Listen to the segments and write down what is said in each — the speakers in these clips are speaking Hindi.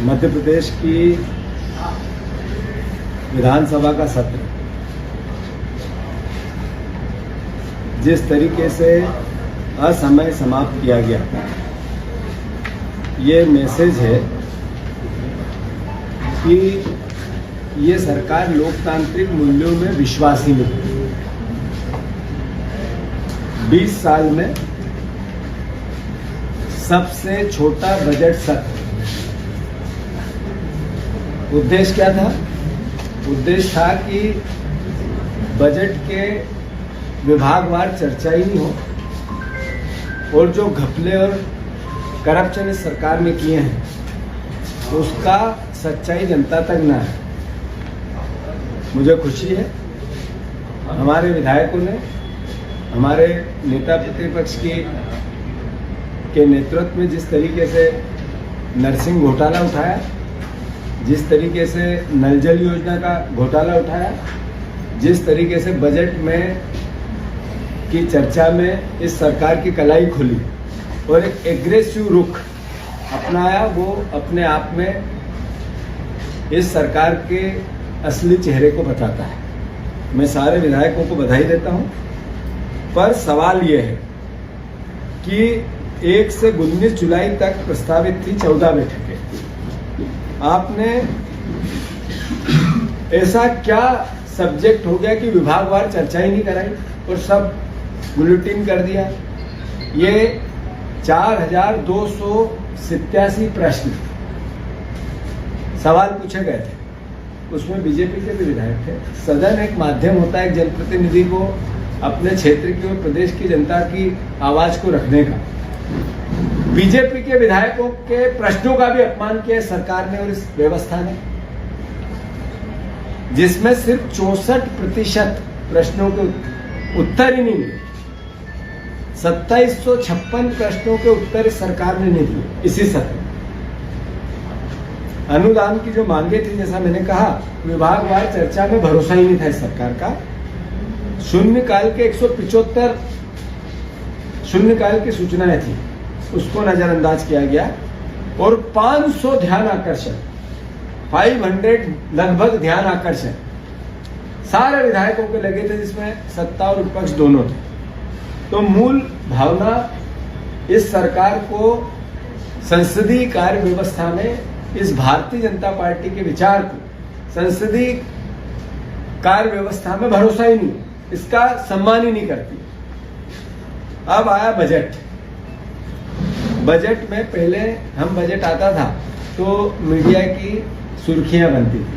मध्य प्रदेश की विधानसभा का सत्र जिस तरीके से असमय समाप्त किया गया, ये मैसेज है कि ये सरकार लोकतांत्रिक मूल्यों में विश्वास ही नहीं। 20 साल में सबसे छोटा बजट सत्र। उद्देश्य क्या था? उद्देश्य था कि बजट के विभागवार चर्चा ही नहीं हो और जो घपले और करप्शन इस सरकार में किए हैं उसका सच्चाई जनता तक ना है। मुझे खुशी है हमारे विधायकों ने हमारे नेता प्रतिपक्ष के नेतृत्व में जिस तरीके से नर्सिंग घोटाला उठाया, जिस तरीके से नल जल योजना का घोटाला उठाया, जिस तरीके से बजट में की चर्चा में इस सरकार की कलाई खुली और एक एग्रेसिव रुख अपनाया, वो अपने आप में इस सरकार के असली चेहरे को बताता है। मैं सारे विधायकों को बधाई देता हूं, पर सवाल ये है कि 1 से 19 जुलाई तक प्रस्तावित थी 14 बैठकें। आपने ऐसा क्या सब्जेक्ट हो गया कि विभागवार चर्चा ही नहीं कराई और सब बुलेटिन कर दिया? ये 4287 प्रश्न सवाल पूछे गए थे, उसमें बीजेपी के भी विधायक थे। सदन एक माध्यम होता है एक जनप्रतिनिधि को अपने क्षेत्र की और प्रदेश की जनता की आवाज को रखने का। बीजेपी के विधायकों के प्रश्नों का भी अपमान किया सरकार ने और इस व्यवस्था ने, जिसमें सिर्फ 64% प्रश्नों के उत्तर ही नहीं मिले। 2756 प्रश्नों के उत्तर इस सरकार ने नहीं दिए इसी सत्र में। अनुदान की जो मांगे थी, जैसा मैंने कहा, विभागवार चर्चा में भरोसा ही नहीं था इस सरकार का। शून्यकाल के 175 शून्यकाल की सूचनाएं थी, उसको नजरअंदाज किया गया और 500 ध्यान आकर्षण, 500 लगभग ध्यान आकर्षण सारे विधायकों के लगे थे, जिसमें सत्ता और विपक्ष दोनों थे। तो मूल भावना इस सरकार को संसदीय कार्य व्यवस्था में, इस भारतीय जनता पार्टी के विचार को संसदीय कार्य व्यवस्था में भरोसा ही नहीं, इसका सम्मान ही नहीं करती। अब आया बजट। बजट में पहले हम बजट आता था तो मीडिया की सुर्खियां बनती थी,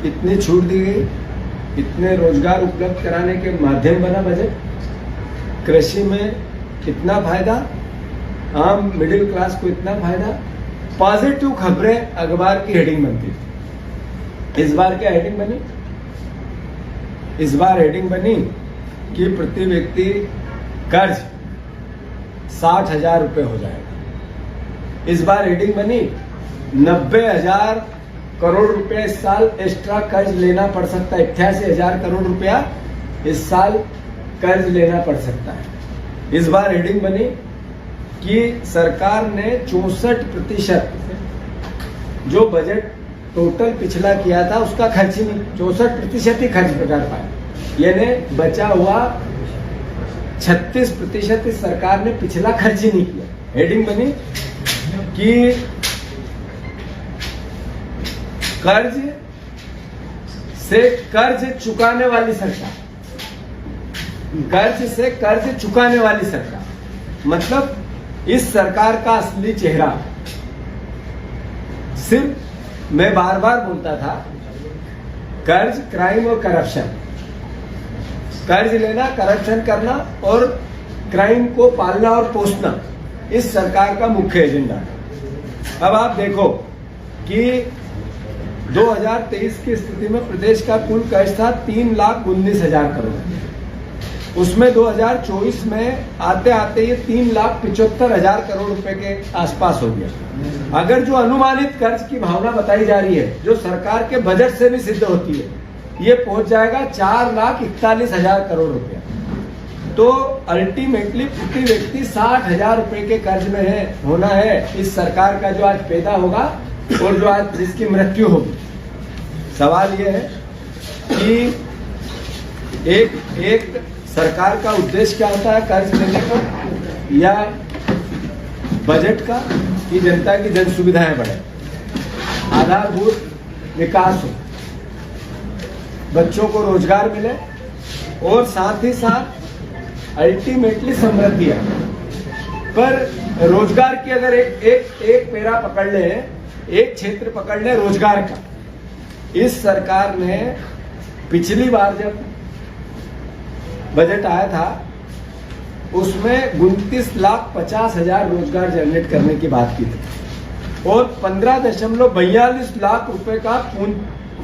इतनी छूट दी गई, इतने रोजगार उपलब्ध कराने के माध्यम बना बजट, कृषि में इतना फायदा, आम मिडिल क्लास को इतना फायदा, पॉजिटिव खबरें अखबार की हेडिंग बनती थी। इस बार क्या हेडिंग बनी? इस बार हेडिंग बनी कि प्रति व्यक्ति कर्ज 60,000 रुपए हो जाएगा। इस बार हेडिंग बनी 90,000 करोड़ रुपए इस साल एक्स्ट्रा कर्ज लेना पड़ सकता है। 88,000 करोड़ रुपया इस साल कर्ज लेना पड़ सकता है। इस बार हेडिंग बनी कि सरकार ने 64% जो बजट टोटल पिछला किया था उसका खर्च ही नहीं, 64% ही खर्च कर पाए, यानी बचा हुआ 36% इस सरकार ने पिछला खर्च ही नहीं किया। हेडिंग बनी कि कर्ज से कर्ज चुकाने वाली सरकार, कर्ज से कर्ज चुकाने वाली सरकार, मतलब इस सरकार का असली चेहरा सिर्फ, मैं बार बार बोलता था, कर्ज, क्राइम और करप्शन, कर्ज लेना, करप्शन करना और क्राइम को पालना और पोषना इस सरकार का मुख्य एजेंडा है। अब आप देखो कि 2023 की स्थिति में प्रदेश का कुल कर्ज था 3,19,000 करोड़, उसमें 2024 में आते आते ये 3,75,000 करोड़ रुपए के आसपास हो गया। अगर जो अनुमानित कर्ज की भावना बताई जा रही है, जो सरकार के बजट से भी सिद्ध होती है, ये पहुंच जाएगा 4,41,000 करोड़ रुपया। तो अल्टीमेटली प्रति व्यक्ति 60,000 रुपए के कर्ज में होना है इस सरकार का जो आज पैदा होगा और जो आज जिसकी मृत्यु होगी। सवाल यह है कि एक सरकार का उद्देश्य क्या होता है कर्ज लेने का या बजट का, कि जनता की जन सुविधाएं बढ़े, आधारभूत विकास हो, बच्चों को रोजगार मिले और साथ ही साथ अल्टीमेटली समृद्धि आए। पर रोजगार की अगर एक पेरा पकड़ ले, एक क्षेत्र पकड़ ले रोजगार का, इस सरकार ने पिछली बार जब बजट आया था उसमें 29,50,000 रोजगार जनरेट करने की बात की थी और 15.42 लाख रुपए का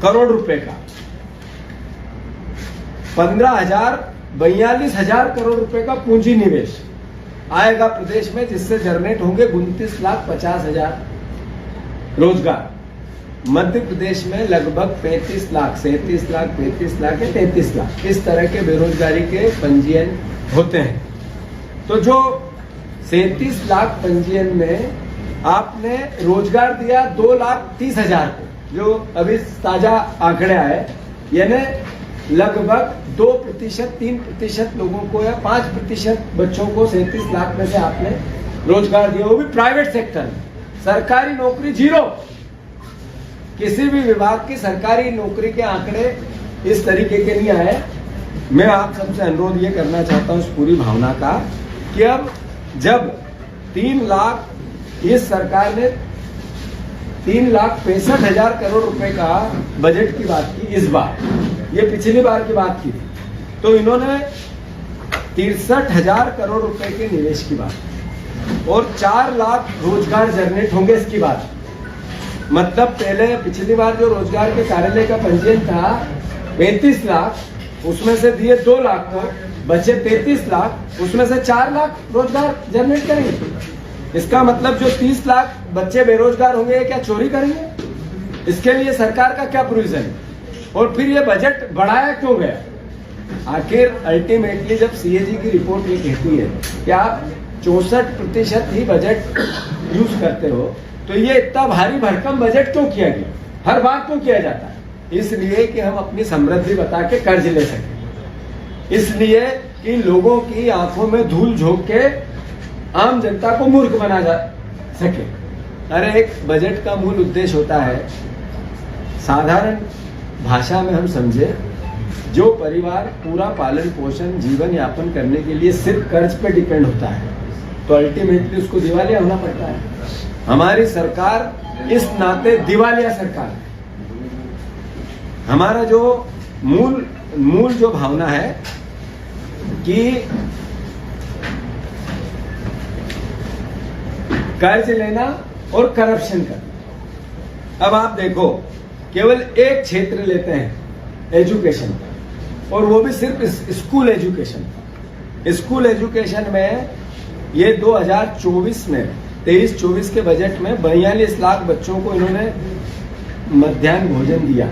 करोड़ रुपए का 42,000 करोड़ रुपए का पूंजी निवेश आएगा प्रदेश में, जिससे जनरेट होंगे 29,50,000 रोजगार। मध्य प्रदेश में लगभग 35 लाख, 37 लाख, 35 लाख या 33 लाख इस तरह के बेरोजगारी के पंजीयन होते हैं। तो जो 37 लाख पंजीयन में आपने रोजगार दिया 2,30,000 को, जो अभी ताजा आंकड़े आए, यानी लगभग 2%, 3% लोगों को या 5% बच्चों को 37 लाख में से आपने रोजगार दिया, वो भी प्राइवेट सेक्टर में। सरकारी नौकरी जीरो, किसी भी विभाग की सरकारी नौकरी के आंकड़े इस तरीके के नहीं आए। मैं आप सबसे अनुरोध ये करना चाहता हूं इस पूरी भावना का कि अब जब 3 लाख इस सरकार ने 3,65,000 करोड़ रुपए का बजट की बात की इस बार, ये पिछली बार की बात की थी, तो इन्होंने 63,000 करोड़ रुपए के निवेश की बात और 4 लाख रोजगार जनरेट होंगे इसकी बात। मतलब पहले पिछली बार जो रोजगार के कार्यालय का पंजीयन था 35 लाख, उसमें से दिए 2 लाख को, बचे 33 लाख, उसमें से 4 लाख रोजगार जनरेट करेंगे। इसका मतलब जो 30 लाख बच्चे बेरोजगार होंगे क्या चोरी करेंगे? इसके लिए सरकार का क्या प्रोविजन है? और फिर ये बजट बढ़ाया क्यों गया? आखिर अल्टीमेटली जब सीएजी की रिपोर्ट ये कहती है कि आप 64% ही बजट यूज करते हो, तो ये इतना भारी भरकम बजट क्यों किया गया? हर बार क्यों किया जाता है? इसलिए कि हम अपनी समृद्धि बता के कर्ज ले सकें, इसलिए कि लोगों की आंखों में धूल झोंक के आम जनता को मूर्ख बना जा सके। अरे एक बजट का मूल उद्देश्य होता है, साधारण भाषा में हम समझे, जो परिवार पूरा पालन पोषण जीवन यापन करने के लिए सिर्फ कर्ज पे डिपेंड होता है, तो अल्टीमेटली उसको दिवालिया होना पड़ता है। हमारी सरकार इस नाते दिवालिया सरकार है। हमारा जो मूल जो भावना है कि कर्ज लेना और करप्शन करना। अब आप देखो, केवल एक क्षेत्र लेते हैं एजुकेशन का, और वो भी सिर्फ स्कूल एजुकेशन। स्कूल एजुकेशन में ये 2024 में 23-24 के बजट में 42 लाख बच्चों को इन्होंने मध्याह्न भोजन दिया।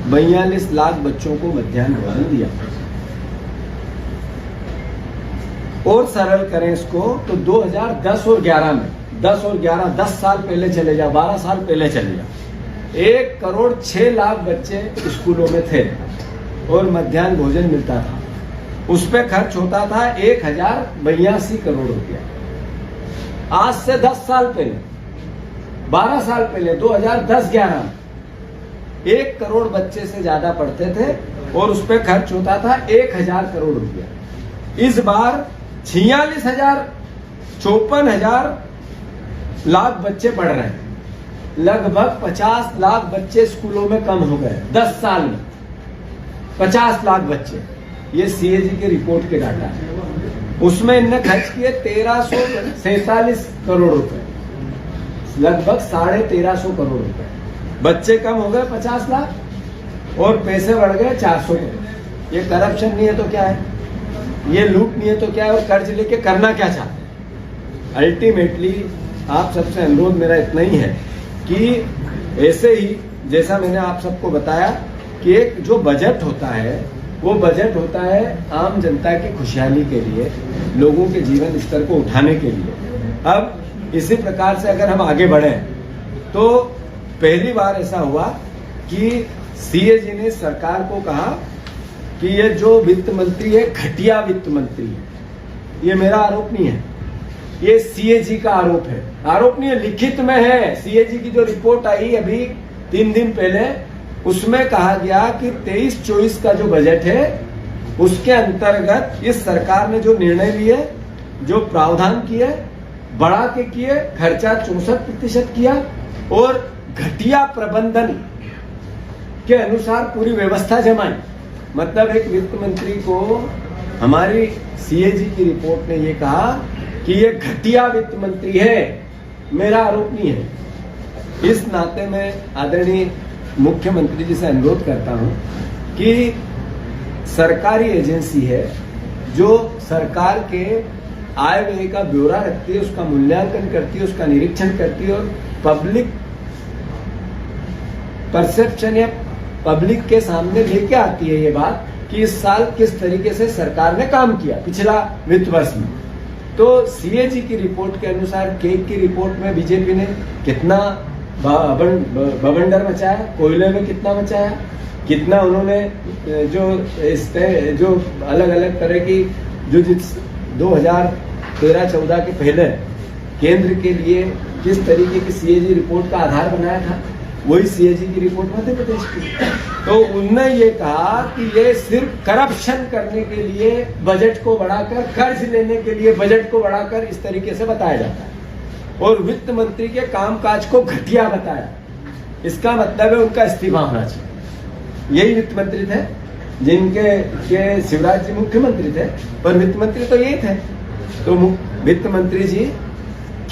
42 लाख बच्चों को मध्याह्न भोजन दिया। और सरल करें इसको तो 2010 और 11 में 10 साल पहले चले जाओ, 12 साल पहले चले जाओ, 1,06,00,000 बच्चे स्कूलों में थे और मध्याह्न भोजन मिलता था। उस पर खर्च होता था 1,082 करोड़ रुपया। आज से 10 साल पहले, 12 साल पहले 2010-11 में 1 करोड़ बच्चे से ज्यादा पढ़ते थे और उस पर खर्च होता था 1,000 करोड़ रुपया। इस बार 46,000 54,000 लाख बच्चे पढ़ रहे हैं। लगभग 50 लाख बच्चे स्कूलों में कम हो गए 10 साल में। 50 लाख बच्चे, ये सीएजी के रिपोर्ट के डाटा है। उसमें इनने खर्च किए 1,347 करोड़ रुपए, लगभग 1,350 करोड़ रुपए। बच्चे कम हो गए 50 लाख और पैसे बढ़ गए 400 करोड़। ये करप्शन नहीं है तो क्या है? ये लूट नहीं है तो क्या है? और कर्ज लेके करना क्या चाहते हैं? अल्टीमेटली आप सबसे अनुरोध मेरा इतना ही है कि ऐसे ही जैसा मैंने आप सबको बताया कि एक जो बजट होता है वो बजट होता है आम जनता की खुशहाली के लिए, लोगों के जीवन स्तर को उठाने के लिए। अब इसी प्रकार से अगर हम आगे बढ़ें तो पहली बार ऐसा हुआ कि सीएजी ने सरकार को कहा कि ये जो वित्त मंत्री है घटिया वित्त मंत्री है। ये मेरा आरोप नहीं है, ये सीएजी का आरोप है। आरोप नहीं है, लिखित में है। सीएजी की जो रिपोर्ट आई अभी 3 दिन पहले, उसमें कहा गया कि 23-24 का जो बजट है उसके अंतर्गत इस सरकार ने जो निर्णय लिए, जो प्रावधान किए, बढ़ा के किए, खर्चा 64% किया और घटिया प्रबंधन के अनुसार पूरी व्यवस्था जमाई। मतलब एक वित्त मंत्री को हमारी सीएजी की रिपोर्ट ने ये कहा कि ये घटिया वित्त मंत्री है, मेरा आरोप नहीं है। इस नाते में आदरणीय मुख्यमंत्री जी से अनुरोध करता हूं कि सरकारी एजेंसी है जो सरकार के आय व्यय का ब्यौरा रखती है, उसका मूल्यांकन करती है, उसका निरीक्षण करती है और पब्लिक परसेप्शन या पब्लिक के सामने लेके आती है ये बात कि इस साल किस तरीके से सरकार ने काम किया पिछला वित्त वर्ष में। तो सीएजी की रिपोर्ट के अनुसार केक की रिपोर्ट में बीजेपी ने कितना बवंडर मचाया, कोयले में कितना मचाया, कितना उन्होंने जो अलग अलग तरह की जो 2013-14 के पहले केंद्र के लिए किस तरीके की सीएजी रिपोर्ट का आधार बनाया था, वही सीएजी की रिपोर्ट मध्य प्रदेश की। तो उनने ये कहा कि ये सिर्फ करप्शन करने के लिए बजट को बढ़ाकर, कर्ज लेने के लिए बजट को बढ़ाकर इस तरीके से बताया जाता है और वित्त मंत्री के कामकाज को घटिया बताया। इसका मतलब है उनका इस्तीफा होना चाहिए। यही वित्त मंत्री थे जिनके शिवराज जी मुख्यमंत्री थे, पर वित्त मंत्री तो यही थे। तो वित्त मंत्री जी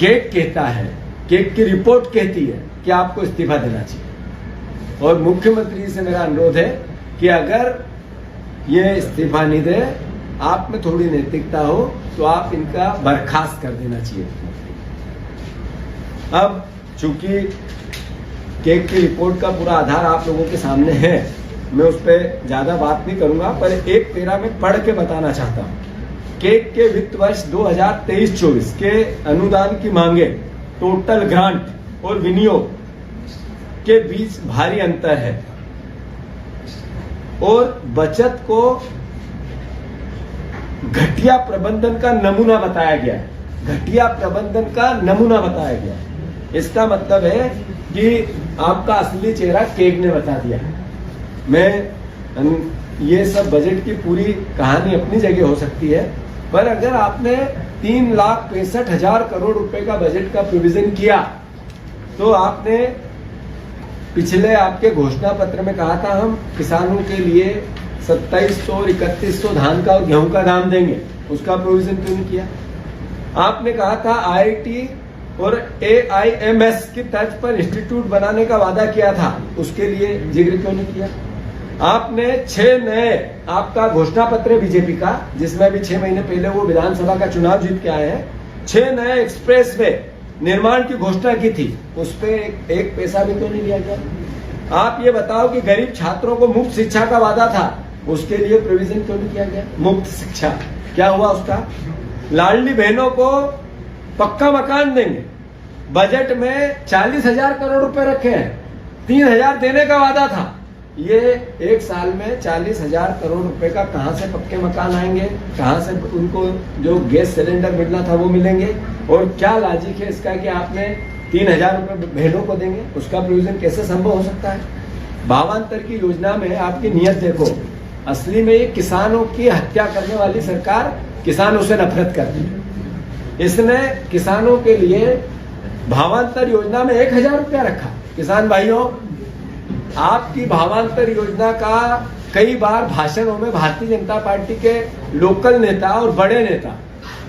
केक कहता है, केक की रिपोर्ट कहती है कि आपको इस्तीफा देना चाहिए। और मुख्यमंत्री जी से मेरा अनुरोध है कि अगर ये इस्तीफा नहीं दे, आप में थोड़ी नैतिकता हो तो आप इनका बर्खास्त कर देना चाहिए। अब चूंकि केक की रिपोर्ट का पूरा आधार आप लोगों के सामने है, मैं उस पर ज्यादा बात नहीं करूंगा, पर एक पेरा में पढ़ के बताना चाहता हूं। केक के वित्त वर्ष 2023-24 के अनुदान की मांगे, टोटल ग्रांट और विनियोग के बीच भारी अंतर है और बचत को घटिया प्रबंधन का नमूना बताया गया है। घटिया प्रबंधन का नमूना बताया गया है। इसका मतलब है कि आपका असली चेहरा केक ने बता दिया है। ये सब बजट की पूरी कहानी अपनी जगह हो सकती है, पर अगर आपने 3,65,000 करोड़ रुपए का बजट का प्रोविजन किया तो आपने पिछले आपके घोषणा पत्र में कहा था हम किसानों के लिए 2700 और 3100 धान का और गेहूं का दाम देंगे, उसका प्रोविजन क्यों नहीं किया? आपने कहा था आईआईटी और एआईएमएस की तर्ज पर इंस्टीट्यूट बनाने का वादा किया था, उसके लिए जिक्र क्यों नहीं किया? आपने 6 नए, आपका घोषणा पत्र है बीजेपी का जिसमें अभी 6 महीने पहले वो विधानसभा का चुनाव जीत के आए हैं, 6 नए एक्सप्रेस वे निर्माण की घोषणा की थी, उस पे एक पैसा भी तो नहीं लिया गया। आप ये बताओ कि गरीब छात्रों को मुफ्त शिक्षा का वादा था, उसके लिए प्रोविजन क्यों नहीं किया गया? मुफ्त शिक्षा क्या हुआ उसका? लाडली बहनों को पक्का मकान देंगे, बजट में 40,000 करोड़ रुपए रखे हैं, 3,000 देने का वादा था। ये एक साल में 40,000 करोड़ रुपए का कहां से पक्के मकान आएंगे, कहां से उनको जो गैस सिलेंडर मिलना था वो मिलेंगे? और क्या लॉजिक है इसका कि आपने 3,000 रुपए बहनों को देंगे, उसका प्रोविजन कैसे संभव हो सकता है? भावांतर की योजना में आपकी नियत देखो, असली में ये किसानों की हत्या करने वाली सरकार किसानों से नफरत करती है। इसने किसानों के लिए भावांतर योजना में 1,000 रुपया रखा। किसान भाइयों, आपकी भावांतर योजना का कई बार भाषणों में भारतीय जनता पार्टी के लोकल नेता और बड़े नेता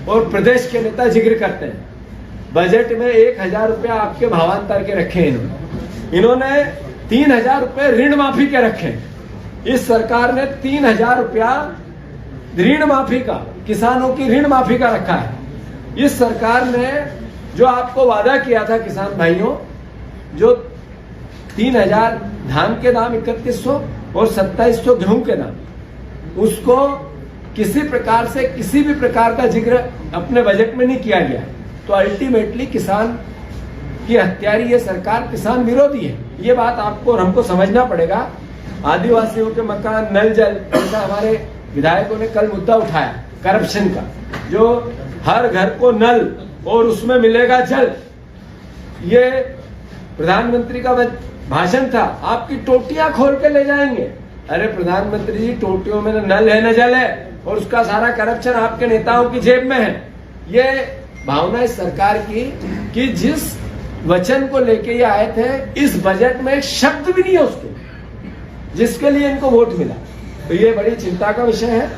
और प्रदेश के नेता जिक्र करते हैं। बजट में 1,000 रुपया आपके भावांतर के रखे हैं। इन्होंने 3,000 रुपए ऋण माफी के रखे। इस सरकार ने 3,000 रुपया ऋण माफी का, किसानों की ऋण माफी का रखा है। इस सरकार ने जो आपको वादा किया था किसान भाइयों, जो 3,000 धान के दाम 3,100 और 2,700 गेहूं के दाम, उसको किसी प्रकार से किसी भी प्रकार का जिक्र अपने बजट में नहीं किया गया। तो अल्टीमेटली किसान की हत्यारी ये सरकार किसान विरोधी है। ये बात आपको और हमको समझना पड़ेगा। आदिवासियों के मकान, नल जल, ऐसा हमारे विधायकों ने कल मुद्दा उठाया करप्शन का, जो हर घर को नल और उसमें मिलेगा जल। ये प्रधानमंत्री का भाषण था, आपकी टोटियां खोल के ले जाएंगे। अरे प्रधानमंत्री जी, टोटियों में न नल है न जल है, और उसका सारा करप्शन आपके नेताओं की जेब में है। ये भावना इस सरकार की कि जिस वचन को लेके ये आए थे, इस बजट में एक शब्द भी नहीं है उसके, जिसके लिए इनको वोट मिला। तो ये बड़ी चिंता का विषय है।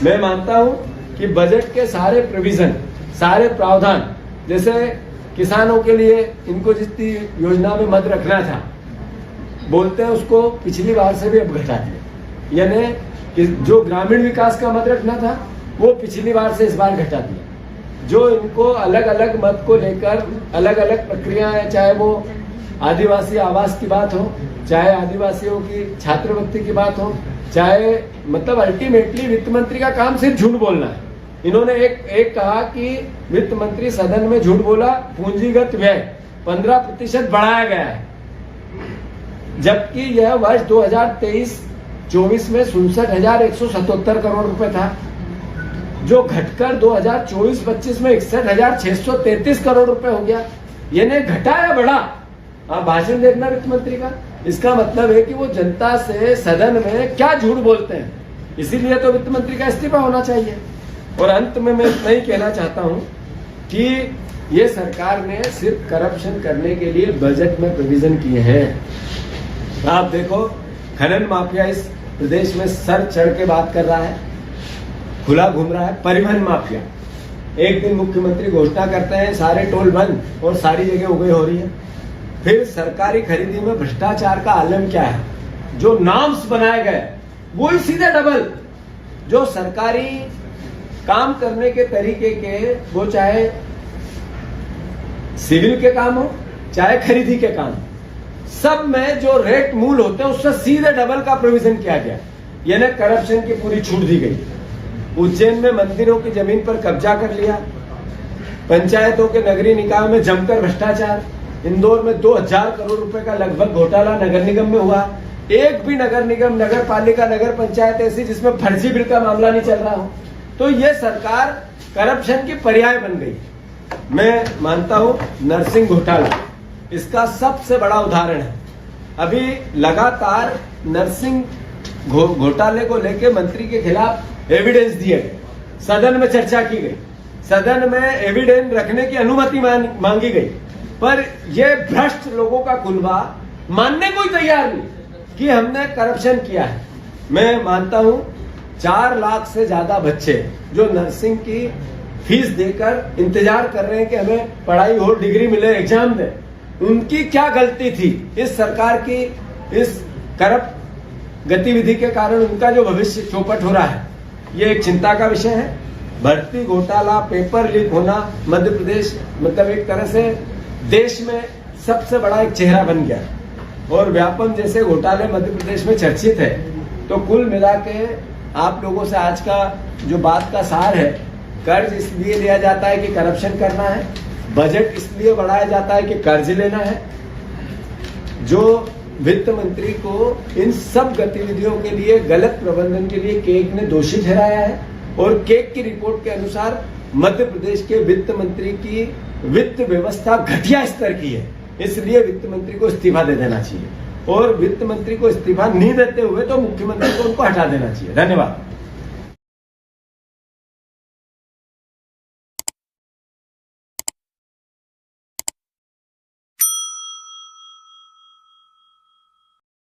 मैं मानता हूं कि बजट के सारे प्रोविजन, सारे प्रावधान, जैसे किसानों के लिए इनको जितनी योजना में मद रखना था, बोलते हैं उसको पिछली बार से भी अब घटा दिया। यानी कि जो ग्रामीण विकास का मद रखना था वो पिछली बार से इस बार घटा दिया। जो इनको अलग अलग मद को लेकर अलग अलग प्रक्रियाएं, चाहे वो आदिवासी आवास की बात हो, चाहे आदिवासियों की छात्रवृत्ति की बात हो, चाहे मतलब अल्टीमेटली वित्त मंत्री का काम सिर्फ झूठ बोलना है। इन्होंने एक कहा कि वित्त मंत्री सदन में झूठ बोला, पूंजीगत व्यय 15% बढ़ाया गया है, जबकि यह वर्ष 2023-24 में 67,177 करोड़ रुपए था, जो घटकर 2024-25 में 61,633 करोड़ रुपए हो गया। यानी घटाया बढ़ा। आप भाषण देखना वित्त मंत्री का, इसका मतलब है कि वो जनता से सदन में क्या झूठ बोलते हैं। इसीलिए तो वित्त मंत्री का इस्तीफा होना चाहिए। और अंत में मैं इतना ही कहना चाहता हूं कि ये सरकार ने सिर्फ करप्शन करने के लिए बजट में प्रोविजन किए हैं। आप देखो, खनन माफिया इस प्रदेश में सर चढ़ के बात कर रहा है, खुला घूम रहा है। परिवहन माफिया, एक दिन मुख्यमंत्री घोषणा करते हैं सारे टोल बंद और सारी जगह उगई हो रही है। फिर सरकारी खरीदी में भ्रष्टाचार का आलम क्या है? जो नॉर्म्स बनाए गए वही सीधे डबल। जो सरकारी काम करने के तरीके के, वो चाहे सिविल के काम हो चाहे खरीदी के काम, सब में जो रेट मूल होते हैं उससे सीधे डबल का प्रोविजन किया गया। यानी करप्शन की पूरी छूट दी गई। उज्जैन में मंदिरों की जमीन पर कब्जा कर लिया, पंचायतों के नगरीय निकाय में जमकर भ्रष्टाचार, इंदौर में 2000 करोड़ रुपए का लगभग घोटाला नगर निगम में हुआ। एक भी नगर निगम, नगर पालिका, नगर पंचायत ऐसी जिसमें फर्जी बिल का मामला नहीं चल रहा हो। तो ये सरकार करप्शन की पर्याय बन गई। मैं मानता हूं नर्सिंग घोटाला इसका सबसे बड़ा उदाहरण है। अभी लगातार नर्सिंग घोटाले को लेकर मंत्री के खिलाफ एविडेंस दिए गए, सदन में चर्चा की गई, सदन में एविडेंस रखने की अनुमति मांगी गई, पर ये भ्रष्ट लोगों का कुनबा मानने को ही तैयार नहीं कि हमने करप्शन किया है। मैं मानता हूं 4 लाख से ज्यादा बच्चे जो नर्सिंग की फीस देकर इंतजार कर रहे हैं कि हमें पढ़ाई हो, डिग्री मिले, एग्जाम दें, उनकी क्या गलती थी? इस सरकार की इस करप्ट गतिविधि के कारण उनका जो भविष्य चौपट हो रहा है, ये एक चिंता का विषय है। भर्ती घोटाला, पेपर लीक होना, मध्य प्रदेश मतलब एक तरह से देश में सबसे बड़ा एक चेहरा बन गया, और व्यापम जैसे घोटाले मध्य प्रदेश में चर्चित है। तो कुल मिला के आप लोगों से आज का जो बात का सार है, कर्ज इसलिए लिया जाता है कि करप्शन करना है, बजट इसलिए बढ़ाया जाता है कि कर्ज लेना है। जो वित्त मंत्री को इन सब गतिविधियों के लिए, गलत प्रबंधन के लिए केक ने दोषी ठहराया है, और केक की रिपोर्ट के अनुसार मध्य प्रदेश के वित्त मंत्री की वित्त व्यवस्था घटिया स्तर की है। इसलिए वित्त मंत्री को इस्तीफा दे देना चाहिए, और वित्त मंत्री को इस्तीफा नहीं देते हुए तो मुख्यमंत्री को उनको हटा देना चाहिए। धन्यवाद।